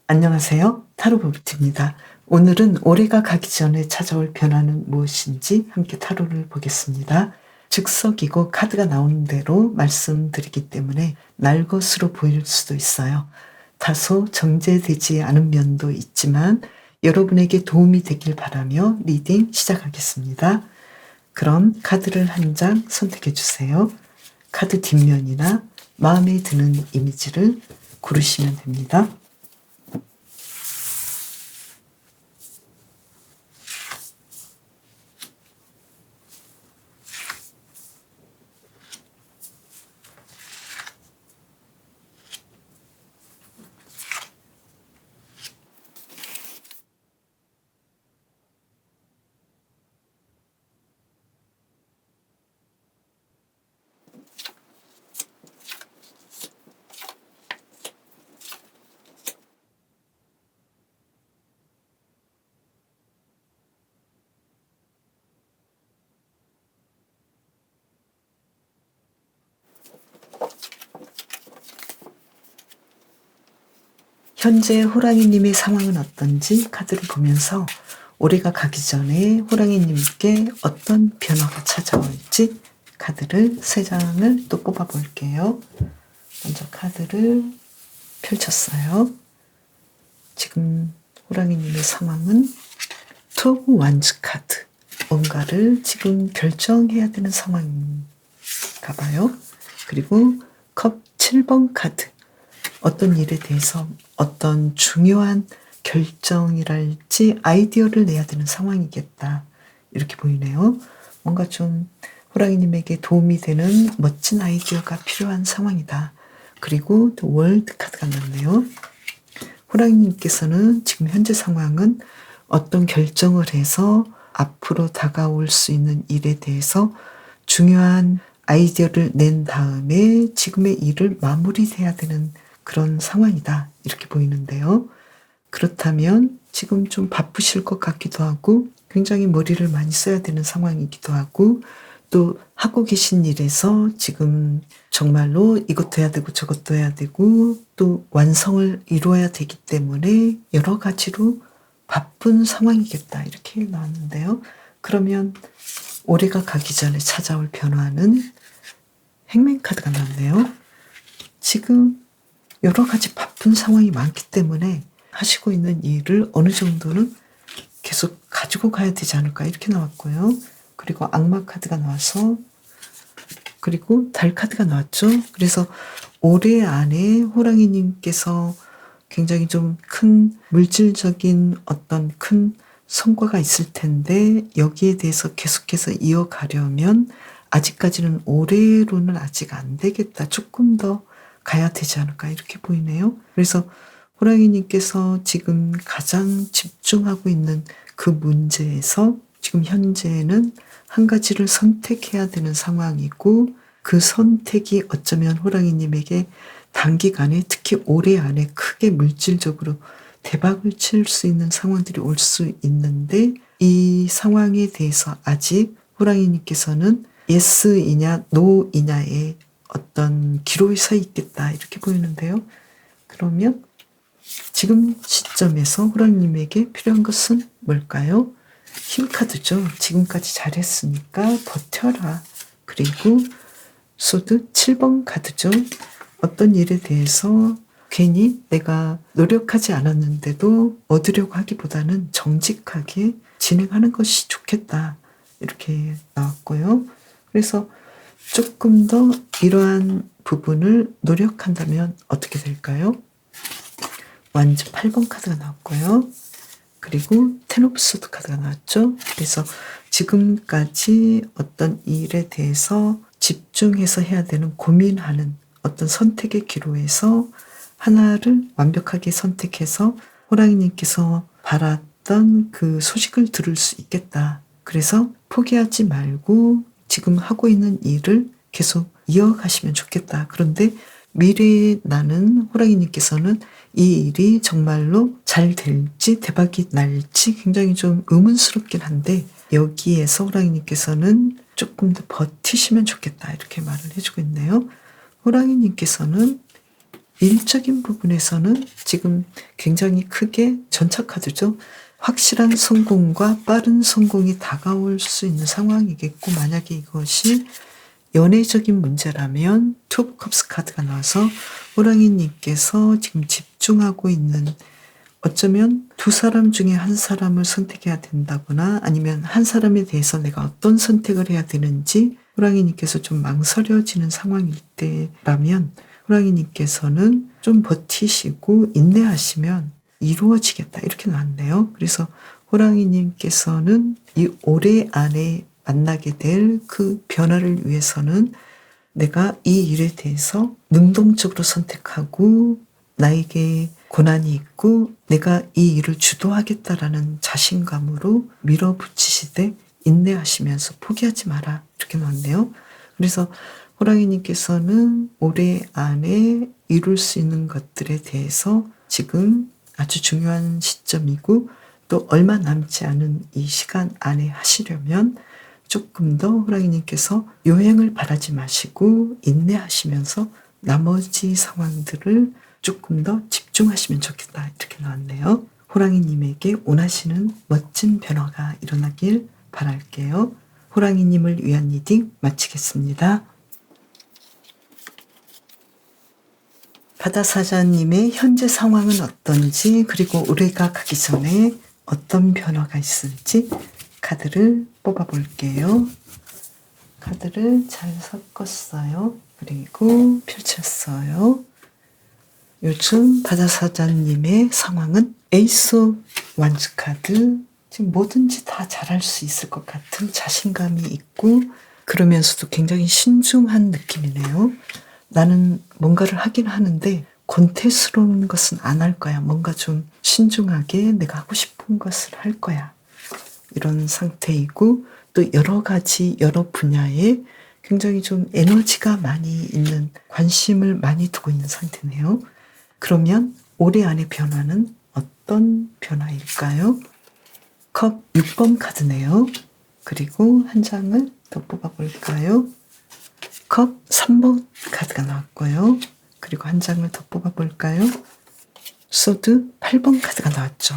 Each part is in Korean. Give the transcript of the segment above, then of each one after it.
안녕하세요. 타로 버블티입니다. 오늘은 올해가 가기 전에 찾아올 변화는 무엇인지 함께 타로를 보겠습니다. 즉석이고 카드가 나오는 대로 말씀드리기 때문에 날 것으로 보일 수도 있어요. 다소 정제되지 않은 면도 있지만 여러분에게 도움이 되길 바라며 리딩 시작하겠습니다. 그럼 카드를 한 장 선택해 주세요. 카드 뒷면이나 마음에 드는 이미지를 고르시면 됩니다. 현재 호랑이님의 상황은 어떤지 카드를 보면서 올해가 가기 전에 호랑이님께 어떤 변화가 찾아올지 카드를 3장을 또 뽑아 볼게요. 먼저 카드를 펼쳤어요. 지금 호랑이님의 상황은 투 오브 완즈 카드. 뭔가를 지금 결정해야 되는 상황인가 봐요. 그리고 컵 7번 카드. 어떤 일에 대해서 어떤 중요한 결정이랄지 아이디어를 내야 되는 상황이겠다. 이렇게 보이네요. 뭔가 좀 호랑이님에게 도움이 되는 멋진 아이디어가 필요한 상황이다. 그리고 또 월드 카드가 나왔네요. 호랑이님께서는 지금 현재 상황은 어떤 결정을 해서 앞으로 다가올 수 있는 일에 대해서 중요한 아이디어를 낸 다음에 지금의 일을 마무리해야 되는 그런 상황이다. 이렇게 보이는데요. 그렇다면 지금 좀 바쁘실 것 같기도 하고 굉장히 머리를 많이 써야 되는 상황이기도 하고 또 하고 계신 일에서 지금 정말로 이것도 해야 되고 저것도 해야 되고 또 완성을 이루어야 되기 때문에 여러 가지로 바쁜 상황이겠다. 이렇게 나왔는데요. 그러면 올해가 가기 전에 찾아올 변화는 행맨 카드가 나왔네요. 지금 여러 가지 바쁜 상황이 많기 때문에 하시고 있는 일을 어느 정도는 계속 가지고 가야 되지 않을까 이렇게 나왔고요. 그리고 악마 카드가 나와서 그리고 달 카드가 나왔죠. 그래서 올해 안에 호랑이님께서 굉장히 좀 큰 물질적인 어떤 큰 성과가 있을 텐데 여기에 대해서 계속해서 이어가려면 아직까지는 올해로는 아직 안 되겠다. 조금 더 가야 되지 않을까 이렇게 보이네요. 그래서 호랑이님께서 지금 가장 집중하고 있는 그 문제에서 지금 현재는 한 가지를 선택해야 되는 상황이고 그 선택이 어쩌면 호랑이님에게 단기간에 특히 올해 안에 크게 물질적으로 대박을 칠 수 있는 상황들이 올 수 있는데 이 상황에 대해서 아직 호랑이님께서는 예스이냐 노이냐의 어떤 기로에 서 있겠다 이렇게 보이는데요. 그러면 지금 시점에서 호랑이님에게 필요한 것은 뭘까요? 힘 카드죠. 지금까지 잘했으니까 버텨라. 그리고 소드 7번 카드죠. 어떤 일에 대해서 괜히 내가 노력하지 않았는데도 얻으려고 하기보다는 정직하게 진행하는 것이 좋겠다. 이렇게 나왔고요. 그래서 조금 더 이러한 부분을 노력한다면 어떻게 될까요? 완즈 8번 카드가 나왔고요. 그리고 텐 오브 소드 카드가 나왔죠. 그래서 지금까지 어떤 일에 대해서 집중해서 해야 되는 고민하는 어떤 선택의 기로에서 하나를 완벽하게 선택해서 호랑이님께서 바랐던 그 소식을 들을 수 있겠다. 그래서 포기하지 말고 지금 하고 있는 일을 계속 이어가시면 좋겠다. 그런데 미래에 나는 호랑이님께서는 이 일이 정말로 잘 될지 대박이 날지 굉장히 좀 의문스럽긴 한데 여기에서 호랑이님께서는 조금 더 버티시면 좋겠다 이렇게 말을 해주고 있네요. 호랑이님께서는 일적인 부분에서는 지금 굉장히 크게 전차 카드죠. 확실한 성공과 빠른 성공이 다가올 수 있는 상황이겠고, 만약에 이것이 연애적인 문제라면 투 오브 컵스 카드가 나와서 호랑이님께서 지금 집중하고 있는, 어쩌면 두 사람 중에 한 사람을 선택해야 된다거나 아니면 한 사람에 대해서 내가 어떤 선택을 해야 되는지 호랑이님께서 좀 망설여지는 상황일 때라면 호랑이님께서는 좀 버티시고 인내하시면 이루어지겠다, 이렇게 나왔네요. 그래서 호랑이님께서는 이 올해 안에 만나게 될 그 변화를 위해서는 내가 이 일에 대해서 능동적으로 선택하고 나에게 고난이 있고 내가 이 일을 주도하겠다라는 자신감으로 밀어붙이시되 인내하시면서 포기하지 마라, 이렇게 나왔네요. 그래서 호랑이님께서는 올해 안에 이룰 수 있는 것들에 대해서 지금 아주 중요한 시점이고 또 얼마 남지 않은 이 시간 안에 하시려면 조금 더 호랑이님께서 요행을 바라지 마시고 인내하시면서 나머지 상황들을 조금 더 집중하시면 좋겠다, 이렇게 나왔네요. 호랑이님에게 원하시는 멋진 변화가 일어나길 바랄게요. 호랑이님을 위한 리딩 마치겠습니다. 바다사자님의 현재 상황은 어떤지, 그리고 올해가 가기 전에 어떤 변화가 있을지 카드를 뽑아볼게요. 카드를 잘 섞었어요. 그리고 펼쳤어요. 요즘 바다사자님의 상황은 에이스 오브 완즈 카드, 지금 뭐든지 다 잘할 수 있을 것 같은 자신감이 있고 그러면서도 굉장히 신중한 느낌이네요. 나는 뭔가를 하긴 하는데 권태스러운 것은 안 할 거야. 뭔가 좀 신중하게 내가 하고 싶은 것을 할 거야. 이런 상태이고 또 여러 가지 여러 분야에 굉장히 좀 에너지가 많이 있는, 관심을 많이 두고 있는 상태네요. 그러면 올해 안의 변화는 어떤 변화일까요? 컵 6번 카드네요. 그리고 한 장을 더 뽑아볼까요? 컵 3번 카드가 나왔고요. 그리고 한 장을 더 뽑아볼까요? 소드 8번 카드가 나왔죠.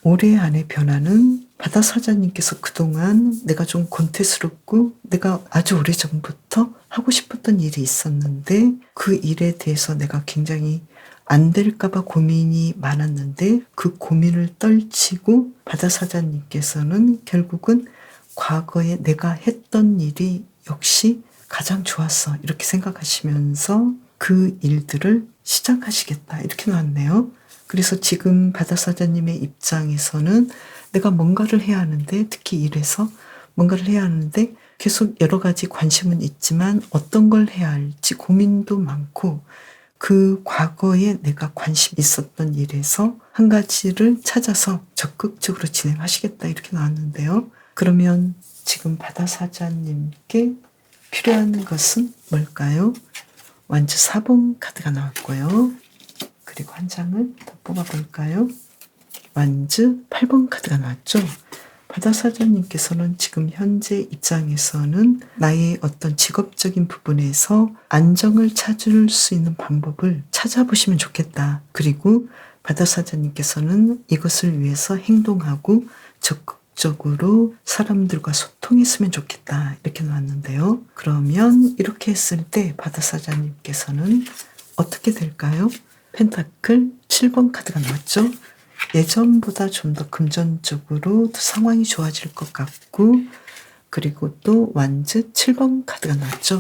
올해 안의 변화는 바다사자님께서 그동안 내가 좀 권태스럽고 내가 아주 오래전부터 하고 싶었던 일이 있었는데 그 일에 대해서 내가 굉장히 안 될까봐 고민이 많았는데 그 고민을 떨치고 바다사자님께서는 결국은 과거에 내가 했던 일이 역시 가장 좋았어, 이렇게 생각하시면서 그 일들을 시작하시겠다, 이렇게 나왔네요. 그래서 지금 바다사자님의 입장에서는 내가 뭔가를 해야 하는데, 특히 일에서 뭔가를 해야 하는데 계속 여러 가지 관심은 있지만 어떤 걸 해야 할지 고민도 많고 그 과거에 내가 관심 있었던 일에서 한 가지를 찾아서 적극적으로 진행하시겠다, 이렇게 나왔는데요. 그러면 지금 바다사자님께 필요한 것은 뭘까요? 완즈 4번 카드가 나왔고요. 그리고 한 장을 더 뽑아볼까요? 완즈 8번 카드가 나왔죠. 바다사자님께서는 지금 현재 입장에서는 나의 어떤 직업적인 부분에서 안정을 찾을 수 있는 방법을 찾아보시면 좋겠다. 그리고 바다사자님께서는 이것을 위해서 행동하고 적극적으로 사람들과 소통했으면 좋겠다, 이렇게 나왔는데요. 그러면 이렇게 했을 때 바다사자님께서는 어떻게 될까요? 펜타클 7번 카드가 나왔죠. 예전보다 좀 더 금전적으로 상황이 좋아질 것 같고, 그리고 또 완즈 7번 카드가 나왔죠.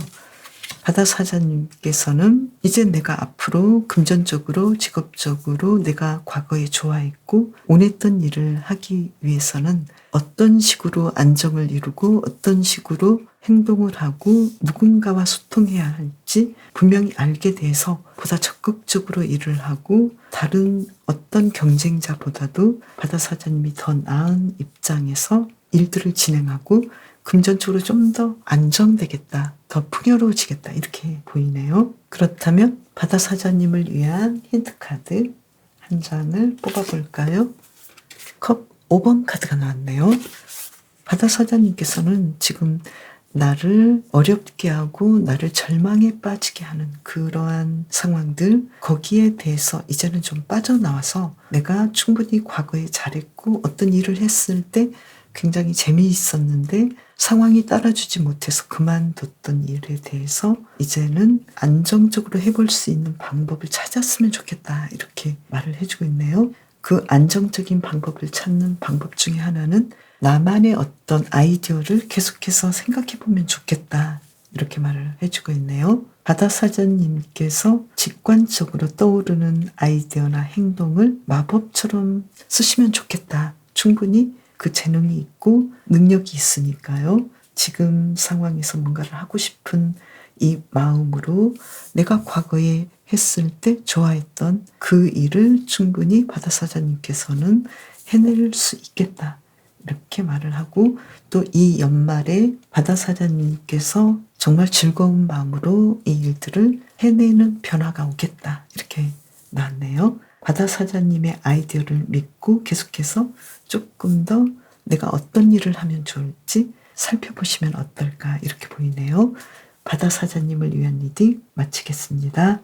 바다사자님께서는 이제 내가 앞으로 금전적으로 직업적으로 내가 과거에 좋아했고 원했던 일을 하기 위해서는 어떤 식으로 안정을 이루고 어떤 식으로 행동을 하고 누군가와 소통해야 할지 분명히 알게 돼서 보다 적극적으로 일을 하고 다른 어떤 경쟁자보다도 바다사자님이 더 나은 입장에서 일들을 진행하고 금전적으로 좀 더 안정되겠다, 더 풍요로워지겠다, 이렇게 보이네요. 그렇다면 바다사자님을 위한 힌트카드 한 장을 뽑아볼까요? 컵 5번 카드가 나왔네요. 바다사자님께서는 지금 나를 어렵게 하고 나를 절망에 빠지게 하는 그러한 상황들, 거기에 대해서 이제는 좀 빠져나와서 내가 충분히 과거에 잘했고 어떤 일을 했을 때 굉장히 재미있었는데 상황이 따라주지 못해서 그만뒀던 일에 대해서 이제는 안정적으로 해볼 수 있는 방법을 찾았으면 좋겠다, 이렇게 말을 해주고 있네요. 그 안정적인 방법을 찾는 방법 중에 하나는 나만의 어떤 아이디어를 계속해서 생각해보면 좋겠다, 이렇게 말을 해주고 있네요. 바다사자님께서 직관적으로 떠오르는 아이디어나 행동을 마법처럼 쓰시면 좋겠다. 충분히 그 재능이 있고 능력이 있으니까요. 지금 상황에서 뭔가를 하고 싶은 이 마음으로 내가 과거에 했을 때 좋아했던 그 일을 충분히 바다사자님께서는 해낼 수 있겠다, 이렇게 말을 하고, 또 이 연말에 바다사자님께서 정말 즐거운 마음으로 이 일들을 해내는 변화가 오겠다, 이렇게 나왔네요. 바다사자님의 아이디어를 믿고 계속해서 조금 더 내가 어떤 일을 하면 좋을지 살펴보시면 어떨까, 이렇게 보이네요. 바다사자님을 위한 리딩 마치겠습니다.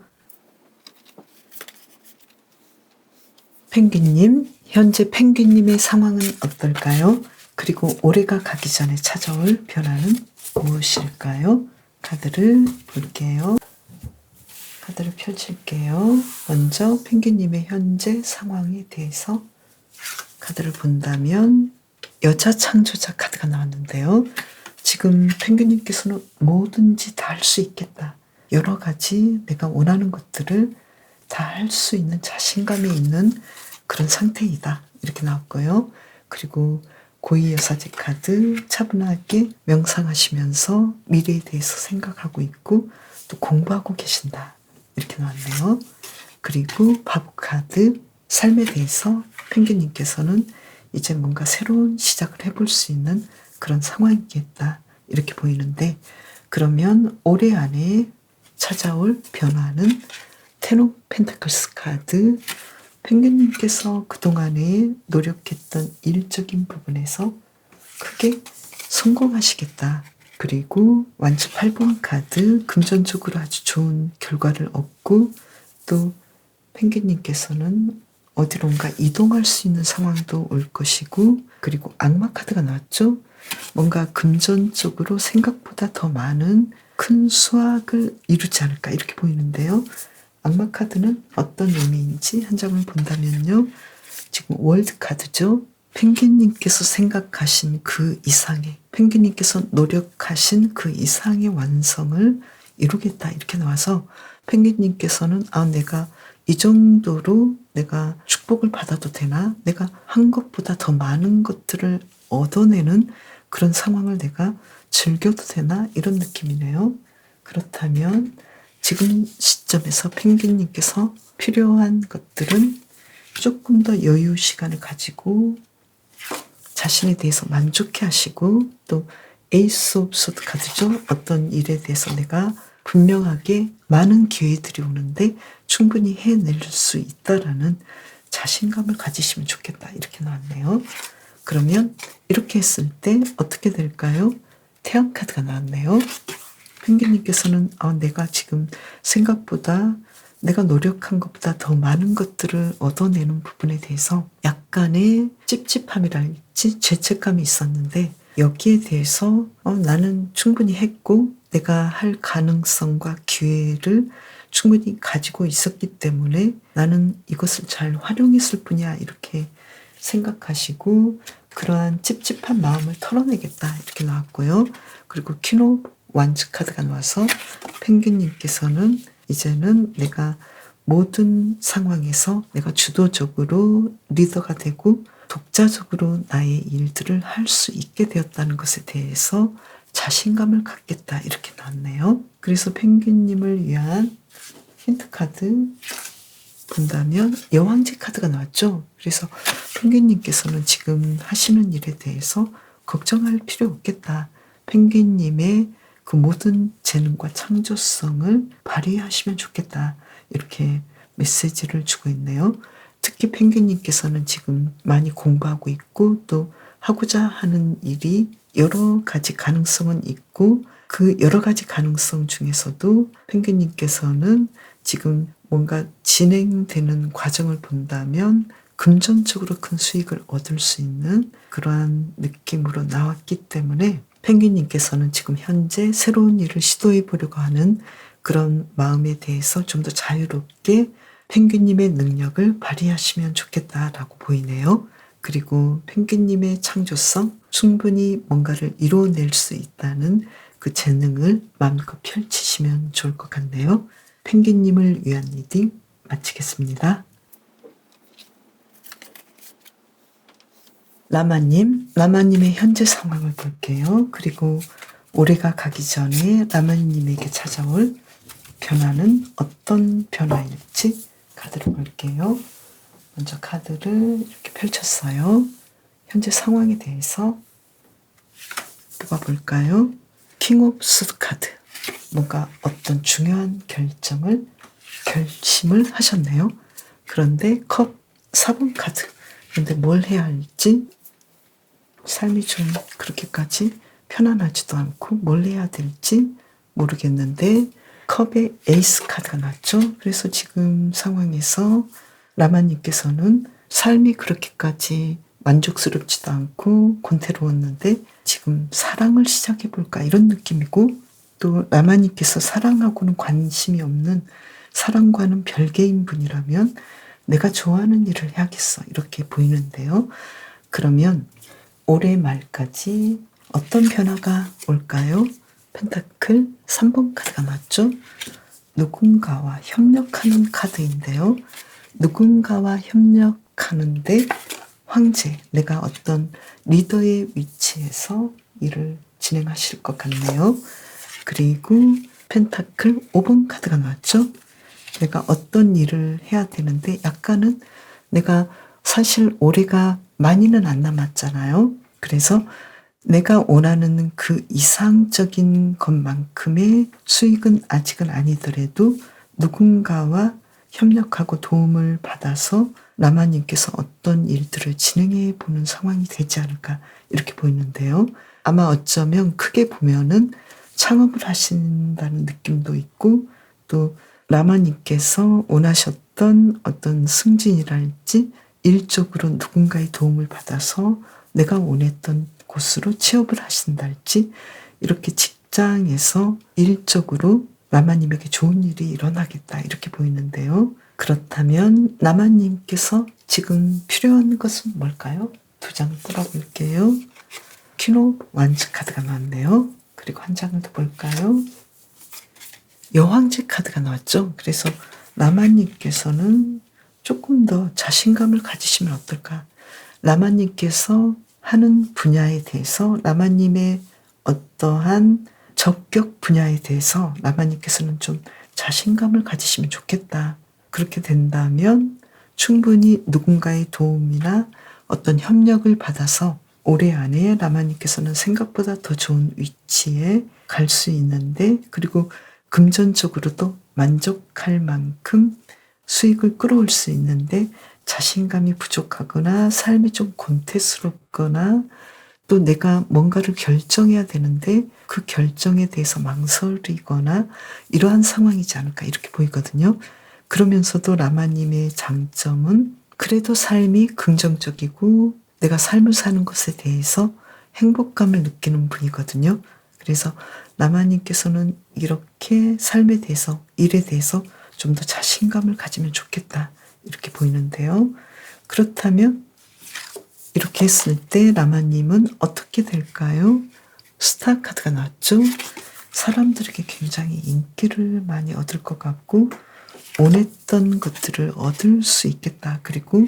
펭귄님, 현재 펭귄님의 상황은 어떨까요? 그리고 올해가 가기 전에 찾아올 변화는 무엇일까요? 카드를 볼게요. 카드를 펼칠게요. 먼저 펭귄님의 현재 상황에 대해서 카드를 본다면 여자 창조자 카드가 나왔는데요. 지금 펭귄님께서는 뭐든지 다 할 수 있겠다. 여러 가지 내가 원하는 것들을 다 할 수 있는 자신감이 있는 그런 상태이다, 이렇게 나왔고요. 그리고 고위여사제 카드, 차분하게 명상하시면서 미래에 대해서 생각하고 있고 또 공부하고 계신다, 이렇게 나왔네요. 그리고 바보 카드, 삶에 대해서 펭귄님께서는 이제 뭔가 새로운 시작을 해볼 수 있는 그런 상황이겠다, 이렇게 보이는데, 그러면 올해 안에 찾아올 변화는 텐 오브 펜타클스 카드, 펭귄님께서 그동안에 노력했던 일적인 부분에서 크게 성공하시겠다. 그리고 완주 8번 카드, 금전적으로 아주 좋은 결과를 얻고, 또 펭귄님께서는 어디론가 이동할 수 있는 상황도 올 것이고, 그리고 악마 카드가 나왔죠. 뭔가 금전적으로 생각보다 더 많은 큰 수확을 이루지 않을까, 이렇게 보이는데요. 악마 카드는 어떤 의미인지 한 장을 본다면요. 지금 월드 카드죠. 펭귄님께서 생각하신 그 이상의, 펭귄님께서 노력하신 그 이상의 완성을 이루겠다, 이렇게 나와서 펭귄님께서는 내가 이 정도로 내가 축복을 받아도 되나? 내가 한 것보다 더 많은 것들을 얻어내는 그런 상황을 내가 즐겨도 되나? 이런 느낌이네요. 그렇다면 지금 시점에서 펭귄님께서 필요한 것들은 조금 더 여유 시간을 가지고 자신에 대해서 만족해 하시고, 또 에이스 오브 소드 카드죠. 어떤 일에 대해서 내가 분명하게 많은 기회들이 오는데 충분히 해낼 수 있다라는 자신감을 가지시면 좋겠다, 이렇게 나왔네요. 그러면 이렇게 했을 때 어떻게 될까요? 태양 카드가 나왔네요. 펭귄님께서는 내가 지금 생각보다 내가 노력한 것보다 더 많은 것들을 얻어내는 부분에 대해서 약간의 찝찝함이랄지 죄책감이 있었는데, 여기에 대해서 나는 충분히 했고 내가 할 가능성과 기회를 충분히 가지고 있었기 때문에 나는 이것을 잘 활용했을 뿐이야, 이렇게 생각하시고 그러한 찝찝한 마음을 털어내겠다, 이렇게 나왔고요. 그리고 퀸 오브 완즈 카드가 나와서 펭귄님께서는 이제는 내가 모든 상황에서 내가 주도적으로 리더가 되고 독자적으로 나의 일들을 할 수 있게 되었다는 것에 대해서 자신감을 갖겠다, 이렇게 나왔네요. 그래서 펭귄님을 위한 힌트 카드 본다면 여왕제 카드가 나왔죠. 그래서 펭귄님께서는 지금 하시는 일에 대해서 걱정할 필요 없겠다. 펭귄님의 그 모든 재능과 창조성을 발휘하시면 좋겠다, 이렇게 메시지를 주고 있네요. 특히 펭귄님께서는 지금 많이 공부하고 있고 또 하고자 하는 일이 여러 가지 가능성은 있고 그 여러 가지 가능성 중에서도 펭귄님께서는 지금 뭔가 진행되는 과정을 본다면 금전적으로 큰 수익을 얻을 수 있는 그러한 느낌으로 나왔기 때문에 펭귄님께서는 지금 현재 새로운 일을 시도해 보려고 하는 그런 마음에 대해서 좀 더 자유롭게 펭귄님의 능력을 발휘하시면 좋겠다라고 보이네요. 그리고 펭귄님의 창조성, 충분히 뭔가를 이루어낼 수 있다는 그 재능을 마음껏 펼치시면 좋을 것 같네요. 펭귄님을 위한 리딩 마치겠습니다. 라마님의 현재 상황을 볼게요. 그리고 올해가 가기 전에 라마님에게 찾아올 변화는 어떤 변화일지 카드를 볼게요. 먼저 카드를 이렇게 펼쳤어요. 현재 상황에 대해서 뽑아볼까요? 킹 오브 수드 카드. 뭔가 어떤 중요한 결심을 하셨네요. 그런데 컵 4번 카드. 근데 뭘 해야 할지 삶이 좀 그렇게까지 편안하지도 않고 뭘 해야 될지 모르겠는데 컵의 에이스 카드가 나왔죠. 그래서 지금 상황에서 라마님께서는 삶이 그렇게까지 만족스럽지도 않고 곤태로웠는데 지금 사랑을 시작해볼까 이런 느낌이고 또 라마님께서 사랑하고는 관심이 없는 사랑과는 별개인 분이라면 내가 좋아하는 일을 해야겠어 이렇게 보이는데요. 그러면 올해 말까지 어떤 변화가 올까요? 펜타클 3번 카드가 나왔죠. 누군가와 협력하는 카드인데요. 누군가와 협력하는데 황제, 내가 어떤 리더의 위치에서 일을 진행하실 것 같네요. 그리고 펜타클 5번 카드가 나왔죠. 내가 어떤 일을 해야 되는데 약간은 내가 사실 올해가 많이는 안 남았잖아요. 그래서 내가 원하는 그 이상적인 것만큼의 수익은 아직은 아니더라도 누군가와 협력하고 도움을 받아서 라마님께서 어떤 일들을 진행해 보는 상황이 되지 않을까 이렇게 보이는데요. 아마 어쩌면 크게 보면은 창업을 하신다는 느낌도 있고 또 라마님께서 원하셨던 어떤 승진이랄지 일적으로 누군가의 도움을 받아서 내가 원했던 곳으로 취업을 하신달지 이렇게 직장에서 일적으로 라마님에게 좋은 일이 일어나겠다 이렇게 보이는데요. 그렇다면 라마님께서 지금 필요한 것은 뭘까요? 두 장을 뽑아볼게요. 퀸 오브 완즈 카드가 나왔네요. 그리고 한 장을 더 볼까요? 여왕제 카드가 나왔죠. 그래서 라마님께서는 조금 더 자신감을 가지시면 어떨까? 라마님께서 하는 분야에 대해서 라마님의 어떠한 적격 분야에 대해서 라마님께서는 좀 자신감을 가지시면 좋겠다. 그렇게 된다면 충분히 누군가의 도움이나 어떤 협력을 받아서 올해 안에 라마님께서는 생각보다 더 좋은 위치에 갈 수 있는데 그리고 금전적으로도 만족할 만큼 수익을 끌어올 수 있는데 자신감이 부족하거나 삶이 좀 곤태스럽거나 또 내가 뭔가를 결정해야 되는데 그 결정에 대해서 망설이거나 이러한 상황이지 않을까 이렇게 보이거든요. 그러면서도 라마님의 장점은 그래도 삶이 긍정적이고 내가 삶을 사는 것에 대해서 행복감을 느끼는 분이거든요. 그래서 라마님께서는 이렇게 삶에 대해서 일에 대해서 좀 더 자신감을 가지면 좋겠다 이렇게 보이는데요. 그렇다면 이렇게 했을 때 라마님은 어떻게 될까요? 스타 카드가 나왔죠. 사람들에게 굉장히 인기를 많이 얻을 것 같고 원했던 것들을 얻을 수 있겠다. 그리고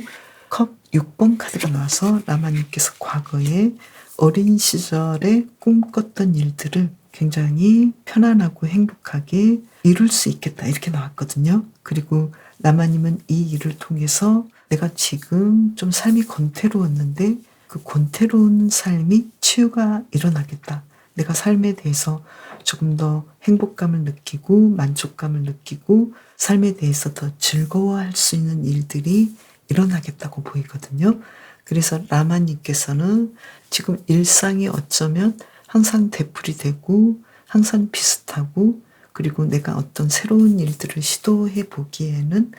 컵 6번 카드가 나와서 라마님께서 과거에 어린 시절에 꿈꿨던 일들을 굉장히 편안하고 행복하게 이룰 수 있겠다 이렇게 나왔거든요. 그리고 라마님은 이 일을 통해서 내가 지금 좀 삶이 곤태로웠는데 그 곤태로운 삶이 치유가 일어나겠다. 내가 삶에 대해서 조금 더 행복감을 느끼고 만족감을 느끼고 삶에 대해서 더 즐거워할 수 있는 일들이 일어나겠다고 보이거든요. 그래서 라마님께서는 지금 일상이 어쩌면 항상 되풀이되고 항상 비슷하고, 그리고 내가 어떤 새로운 일들을 시도해 보기에는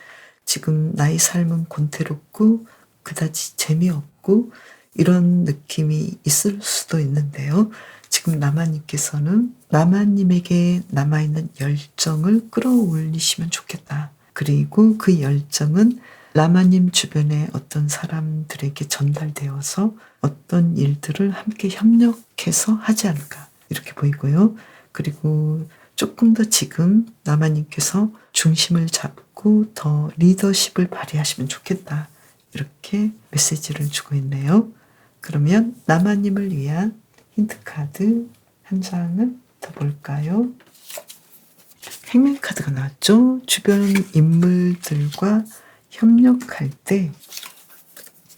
지금 나의 삶은 곤태롭고 그다지 재미없고 이런 느낌이 있을 수도 있는데요. 지금 라마님께서는 라마님에게 남아있는 열정을 끌어올리시면 좋겠다. 그리고 그 열정은 라마님 주변의 어떤 사람들에게 전달되어서 어떤 일들을 함께 협력해서 하지 않을까, 이렇게 보이고요. 그리고 조금 더 지금 라마님께서 중심을 잡고 더 리더십을 발휘하시면 좋겠다, 이렇게 메시지를 주고 있네요. 그러면 라마님을 위한 힌트카드 한 장을 더 볼까요? 행맨카드가 나왔죠. 주변 인물들과 협력할 때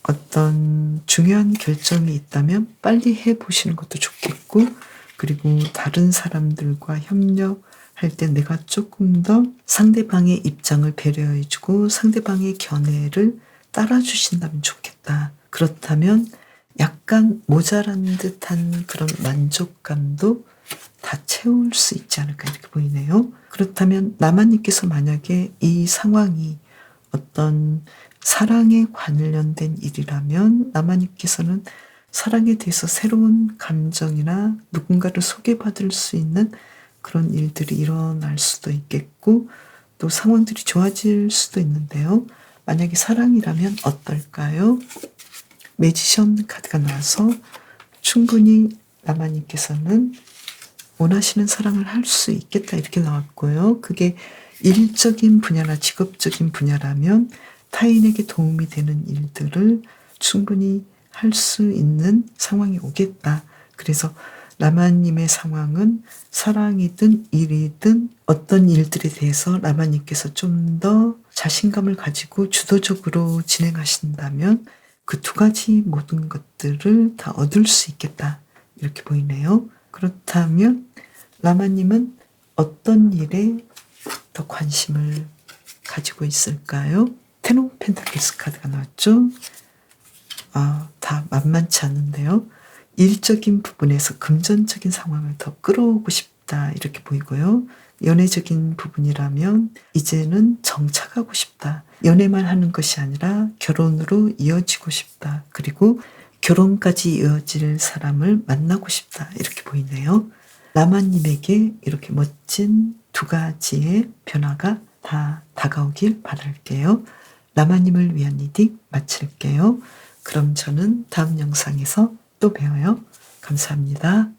어떤 중요한 결정이 있다면 빨리 해보시는 것도 좋겠고, 그리고 다른 사람들과 협력할 때 내가 조금 더 상대방의 입장을 배려해주고 상대방의 견해를 따라주신다면 좋겠다. 그렇다면 약간 모자란 듯한 그런 만족감도 다 채울 수 있지 않을까, 이렇게 보이네요. 그렇다면 라마님께서 만약에 이 상황이 어떤 사랑에 관련된 일이라면 라마님께서는 사랑에 대해서 새로운 감정이나 누군가를 소개받을 수 있는 그런 일들이 일어날 수도 있겠고, 또 상황들이 좋아질 수도 있는데요. 만약에 사랑이라면 어떨까요? 매지션 카드가 나와서 충분히 라마님께서는 원하시는 사랑을 할 수 있겠다, 이렇게 나왔고요. 그게 일적인 분야나 직업적인 분야라면 타인에게 도움이 되는 일들을 충분히 할 수 있는 상황이 오겠다. 그래서 라마님의 상황은 사랑이든 일이든 어떤 일들에 대해서 라마님께서 좀 더 자신감을 가지고 주도적으로 진행하신다면 그 두 가지 모든 것들을 다 얻을 수 있겠다, 이렇게 보이네요. 그렇다면 라마님은 어떤 일에 더 관심을 가지고 있을까요? 텐 오브 펜타클스 카드가 나왔죠. 다 만만치 않은데요. 일적인 부분에서 금전적인 상황을 더 끌어오고 싶다, 이렇게 보이고요. 연애적인 부분이라면 이제는 정착하고 싶다. 연애만 하는 것이 아니라 결혼으로 이어지고 싶다. 그리고 결혼까지 이어질 사람을 만나고 싶다, 이렇게 보이네요. 라마님에게 이렇게 멋진 두 가지의 변화가 다 다가오길 바랄게요. 라마님을 위한 리딩 마칠게요. 그럼 저는 다음 영상에서 또 봬요. 감사합니다.